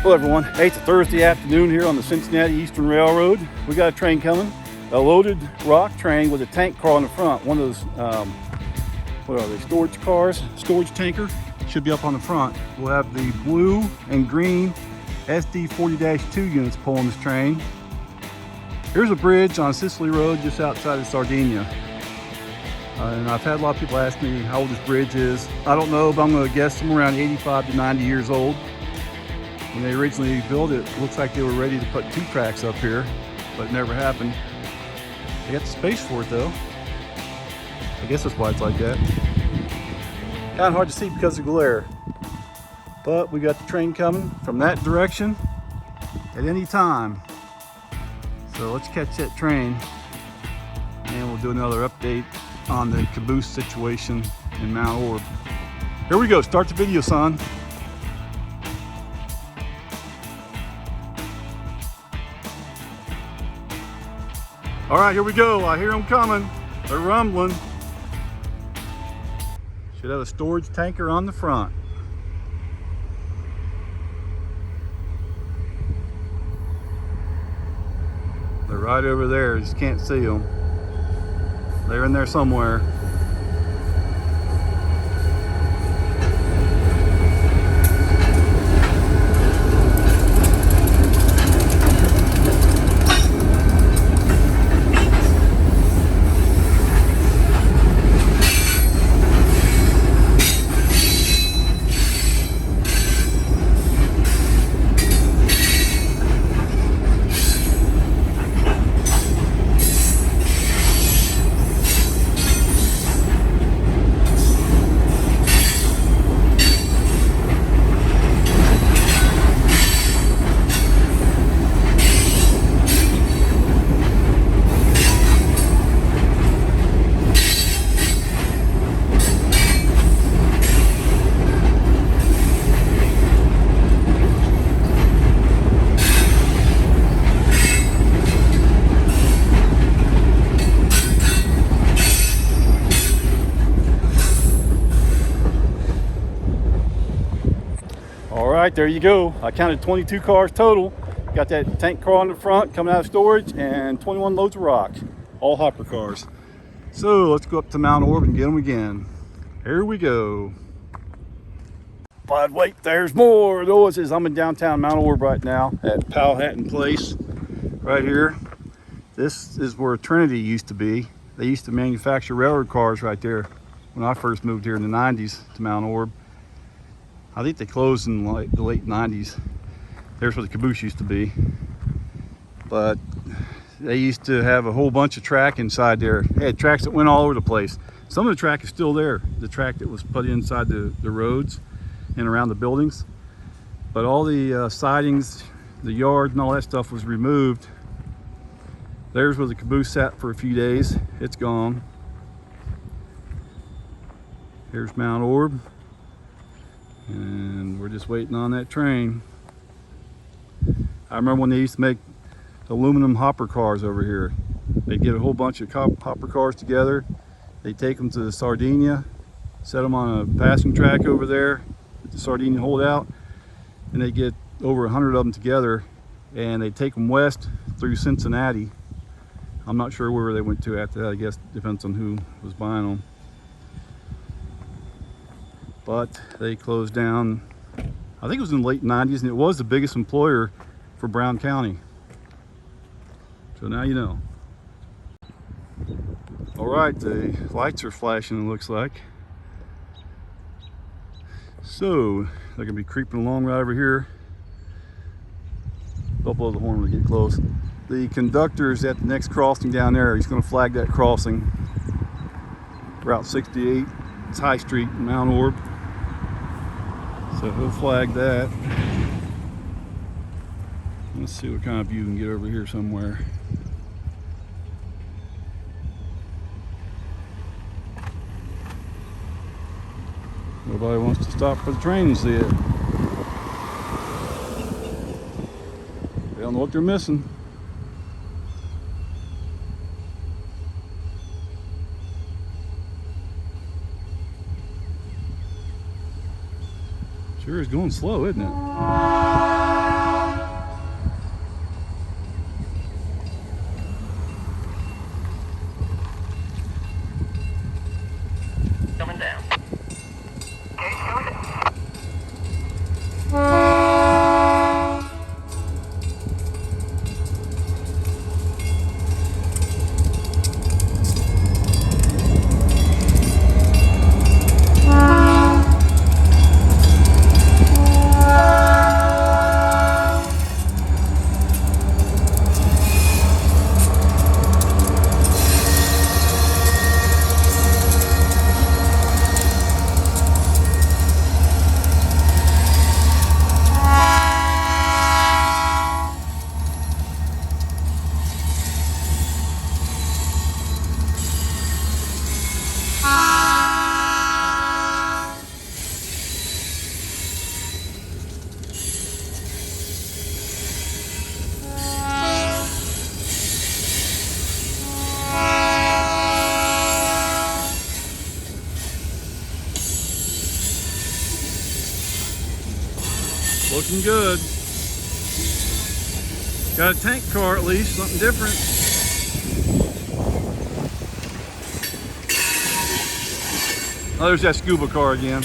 Hello everyone, hey, it's a Thursday afternoon here on the Cincinnati Eastern Railroad. We got a train coming, a loaded rock train with a tank car on the front. One of those, what are they, storage cars, storage tanker, should be up on the front. We'll have the blue and green SD 40-2 units pulling this train. Here's a bridge on Sicily Road just outside of Sardinia. And I've had a lot of people ask me how old this bridge is. I don't know, but I'm going to guess somewhere around 85 to 90 years old. When they originally built it, it looks like they were ready to put 2 tracks up here, but it never happened. They got the space for it though. I guess that's why it's like that. Kind of hard to see because of glare. But we got the train coming from that direction at any time. So let's catch that train and we'll do another update on the Caboose situation in Mount Orab. Here we go, start the video, son. All right, here we go. I hear them coming. They're rumbling. Should have a storage tanker on the front. They're right over there. You just can't see them. They're in there somewhere. All right, there you go. I counted 22 cars total. Got that tank car on the front coming out of storage and 21 loads of rock, all hopper cars. So let's go up to Mount Orab and get them again. Here we go. But wait, there's more noises. I'm in downtown Mount Orab right now at Powhatan Place, right here. This is where Trinity used to be. They used to manufacture railroad cars right there when I first moved here in the 90s to Mount Orab. I think they closed in like the late 90s. There's where the Caboose used to be. But they used to have a whole bunch of track inside there. They had tracks that went all over the place. Some of the track is still there, the track that was put inside the roads and around the buildings. But all the sidings, the yard and all that stuff was removed. There's where the Caboose sat for a few days. It's gone. Here's Mount Orab. And we're just waiting on that train. I remember when they used to make aluminum hopper cars over here. They'd get a whole bunch of hopper cars together. They'd take them to Sardinia, set them on a passing track over there at the Sardinia holdout, and they get over 100 of them together, and they take them west through Cincinnati. I'm not sure where they went to after that. I guess it depends on who was buying them. But they closed down, I think it was in the late 90s, and it was the biggest employer for Brown County. So now you know. All right, the lights are flashing, it looks like. So they're gonna be creeping along right over here. Don't blow the horn when we get close. The conductor's at the next crossing down there. He's gonna flag that crossing. Route 68, it's High Street in Mount Orab. So he'll flag that. Let's see what kind of view we can get over here somewhere. Nobody wants to stop for the train and see it. They don't know what they're missing. Sure is going slow, isn't it? Looking good. Got a tank car at least, something different. Oh, there's that scuba car again.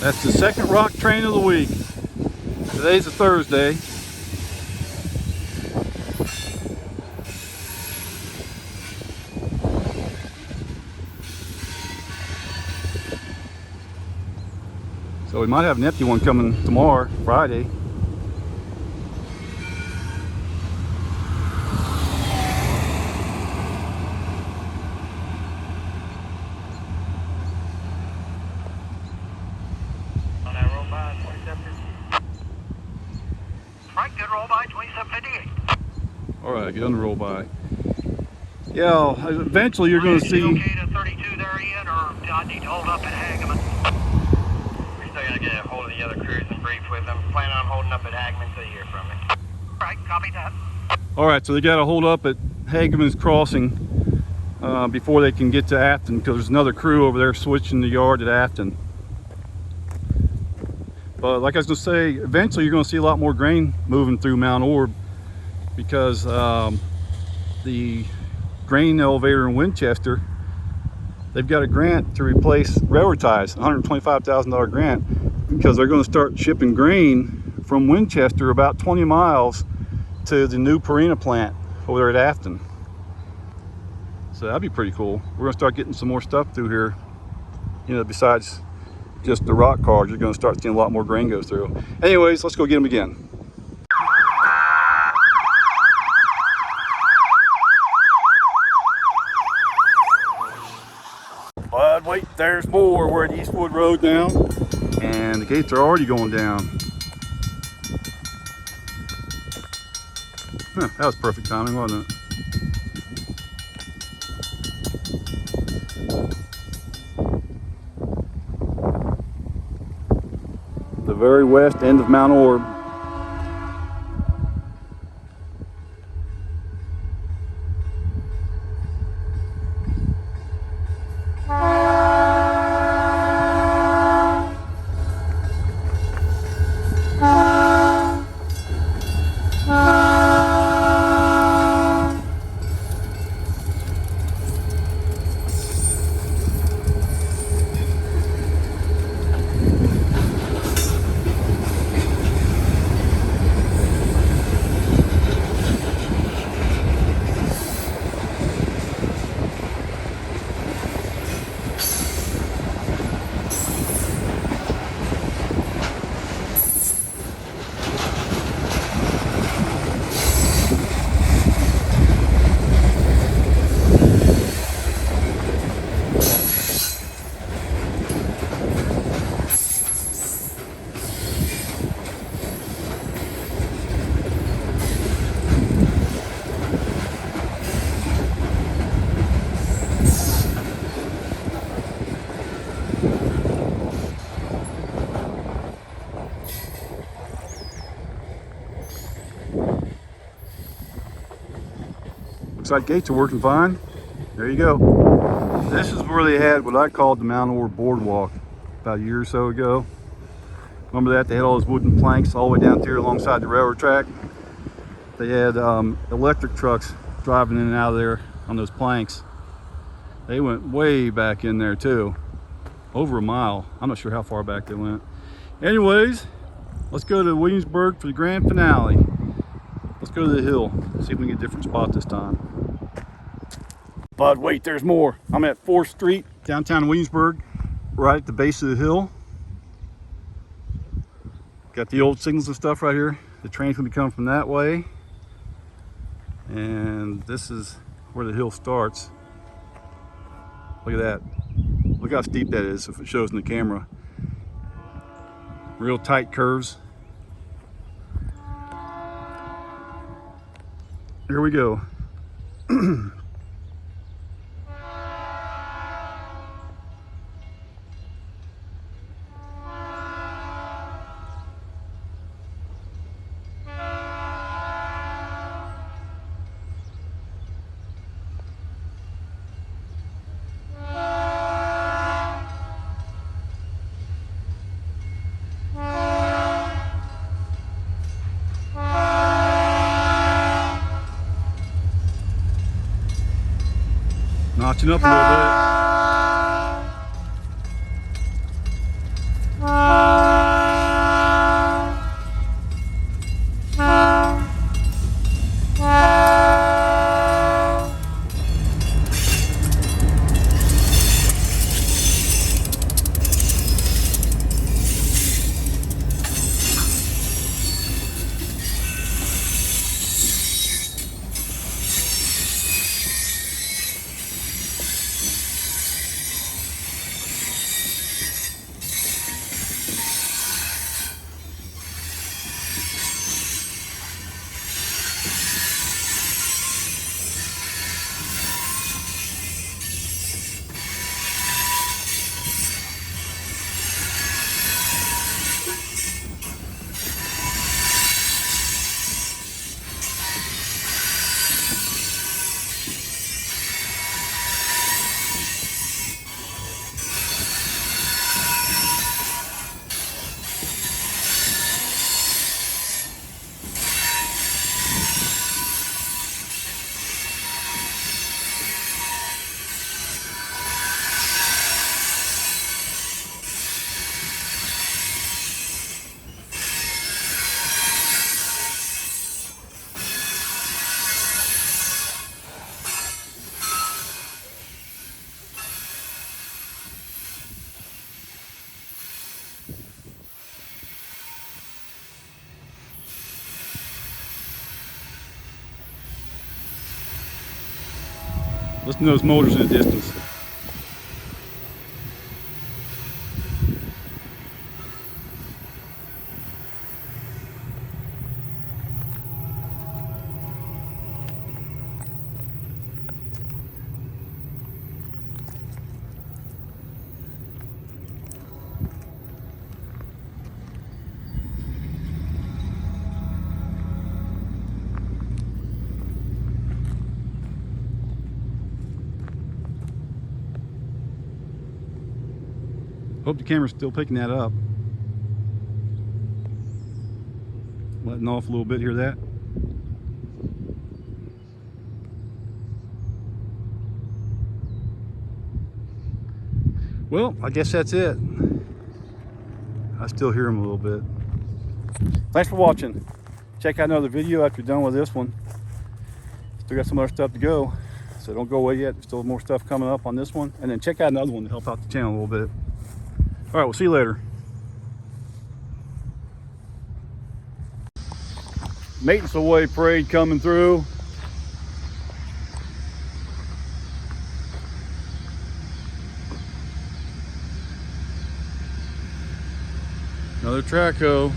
That's the second rock train of the week. Today's a Thursday. So we might have an empty one coming tomorrow, Friday. All right, get on the roll by. Yeah, eventually you're going to see. Okay to 32 there yet, or do I need to hold up at Hagaman? We're still going to get a hold of the other crews and brief with them. Planning on holding up at Hagaman until you hear from me. All right, copy that. All right, so they got to hold up at Hagaman's Crossing before they can get to Afton, because there's another crew over there switching the yard at Afton. But like I was going to say, eventually you're going to see a lot more grain moving through Mount Orab, because the grain elevator in Winchester, they've got a grant to replace railroad ties, $125,000 grant, because they're going to start shipping grain from Winchester about 20 miles to the new Purina plant over there at Afton. So that'd be pretty cool. We're going to start getting some more stuff through here, you know, besides just the rock cars. You're going to start seeing a lot more grain go through. Anyways, let's go get them again. But wait, there's more. We're at Eastwood Road now, and the gates are already going down. Huh, that was perfect timing, wasn't it? The very west end of Mount Orab. Looks like gates are working fine. There you go. This is where they had what I called the Mount Orab Boardwalk about a year or so ago. Remember that? They had all those wooden planks all the way down here alongside the railroad track. They had electric trucks driving in and out of there on those planks. They went way back in there too. Over a mile. I'm not sure how far back they went. Anyways, let's go to Williamsburg for the grand finale. Let's go to the hill, see if we can get a different spot this time. But wait, there's more. I'm at 4th Street, downtown Williamsburg, right at the base of the hill. Got the old signals and stuff right here. The train's gonna be coming from that way. And this is where the hill starts. Look at that. Look how steep that is if it shows in the camera. Real tight curves. Here we go. Notching up a little bit. Listen to those motors in the distance. Hope the camera's still picking that up. Letting off a little bit, hear that? Well, I guess that's it. I still hear them a little bit. Thanks for watching. Check out another video after you're done with this one. Still got some other stuff to go, so don't go away yet. There's still more stuff coming up on this one. And then check out another one to help out the channel a little bit. All right, we'll see you later. Maintenance Away parade coming through. Another track hoe.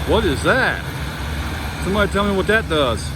What is that? Somebody tell me what that does.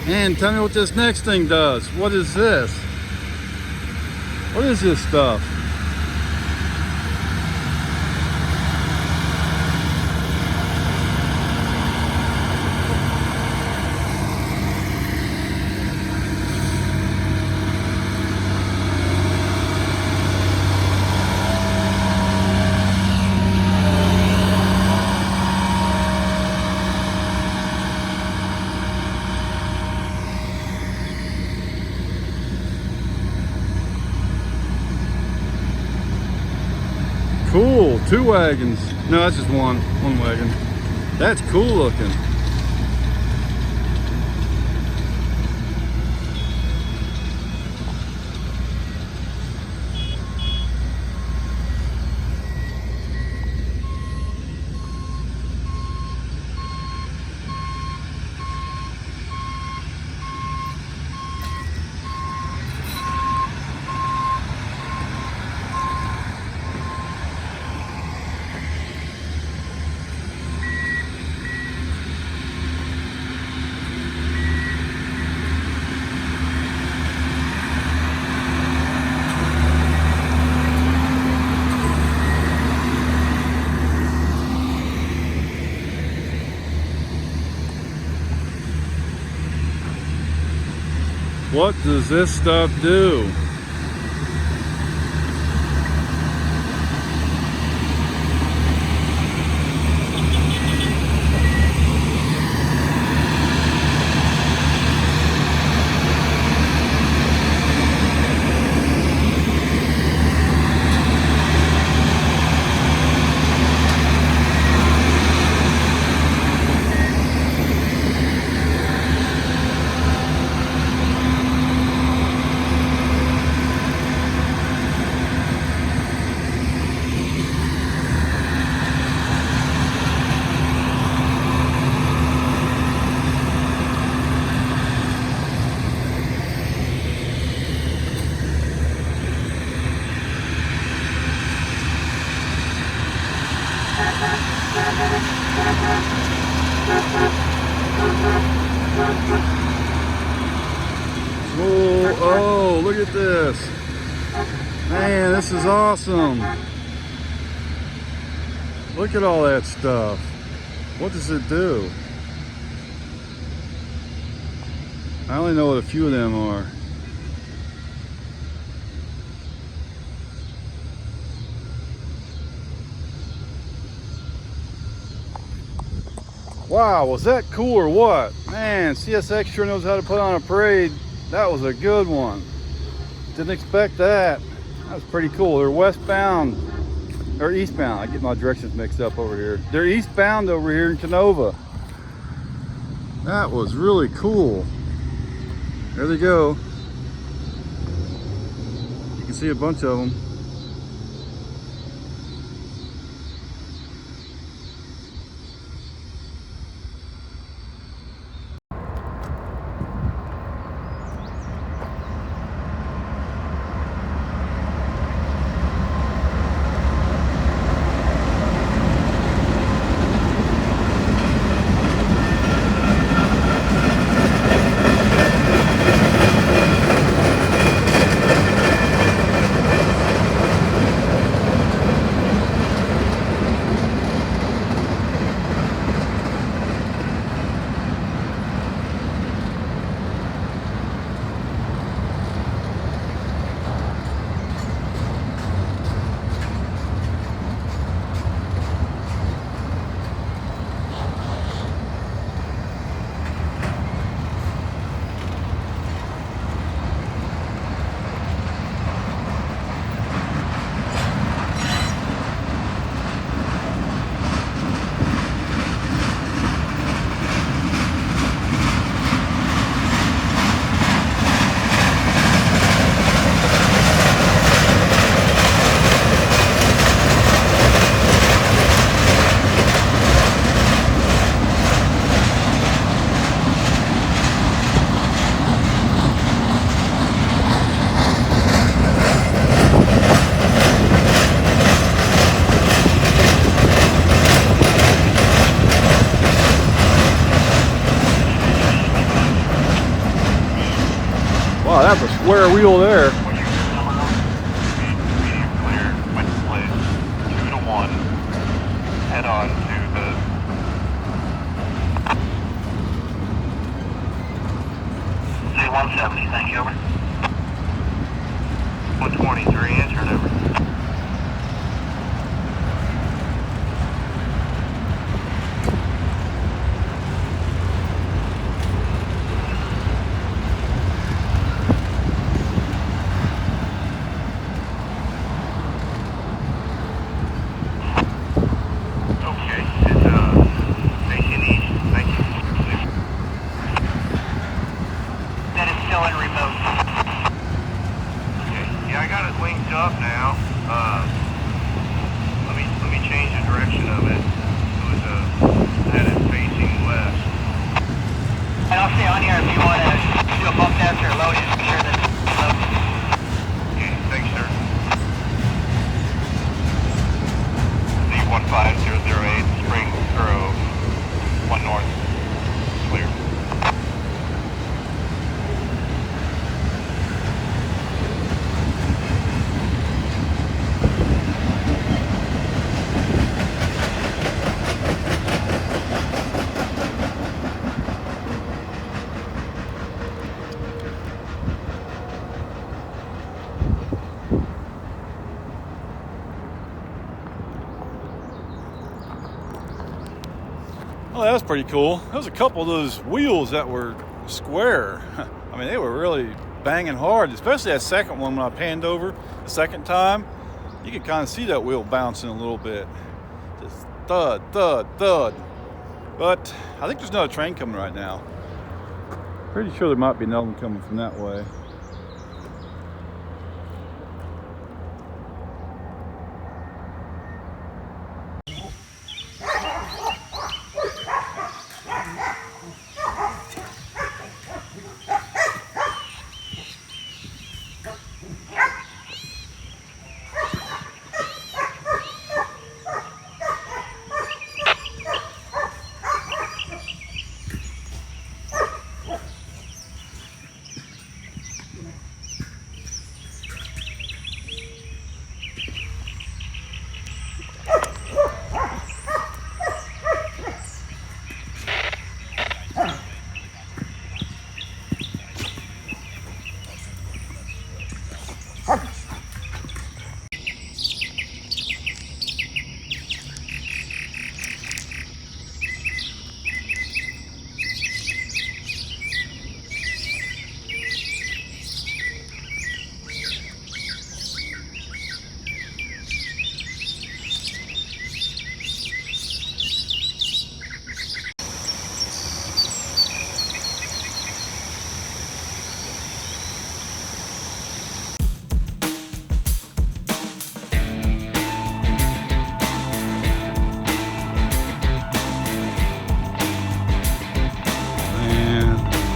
And tell me what this next thing does. What is this? What is this stuff? cool. 2 wagons. No, that's just one wagon. That's cool looking. What does this stuff do? Whoa, oh, look at this. Man, this is awesome. Look at all that stuff. What does it do? I only know what a few of them are. Wow, was that cool or what? Man, CSX sure knows how to put on a parade. That was a good one. Didn't expect that. That was pretty cool. They're westbound, or eastbound. I get my directions mixed up over here. They're eastbound over here in Canova. That was really cool. There they go. You can see a bunch of them. Wow, that's a square wheel there. Clear, went split, 2-1. Head on to the... C-170, thank you, over. 123, answered, over. 5008 Spring Grove, 1 north, clear. Oh, that was pretty cool. There was a couple of those wheels that were square. I mean, they were really banging hard, especially that second one when I panned over the second time. You could kind of see that wheel bouncing a little bit. Just thud, thud, thud. But I think there's another train coming right now. Pretty sure there might be another one coming from that way.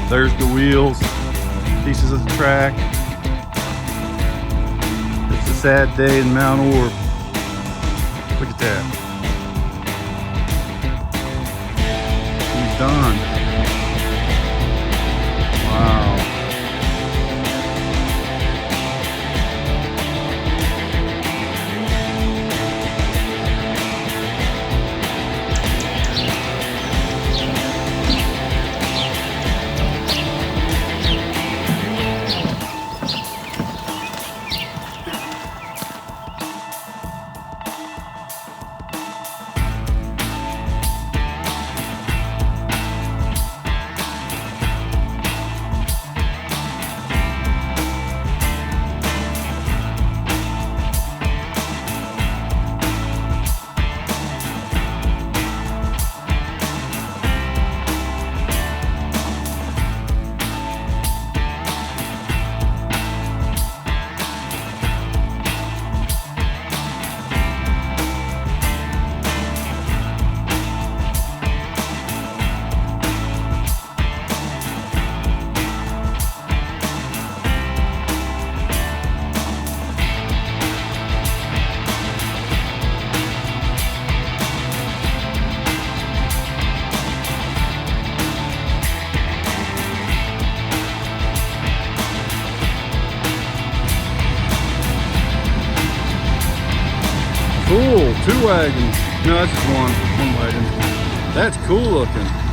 There's the wheels, pieces of the track. It's a sad day in Mount Orab. Look at that. He's done. Wow. Cool, 2 wagons. No, that's just one wagon. That's cool looking.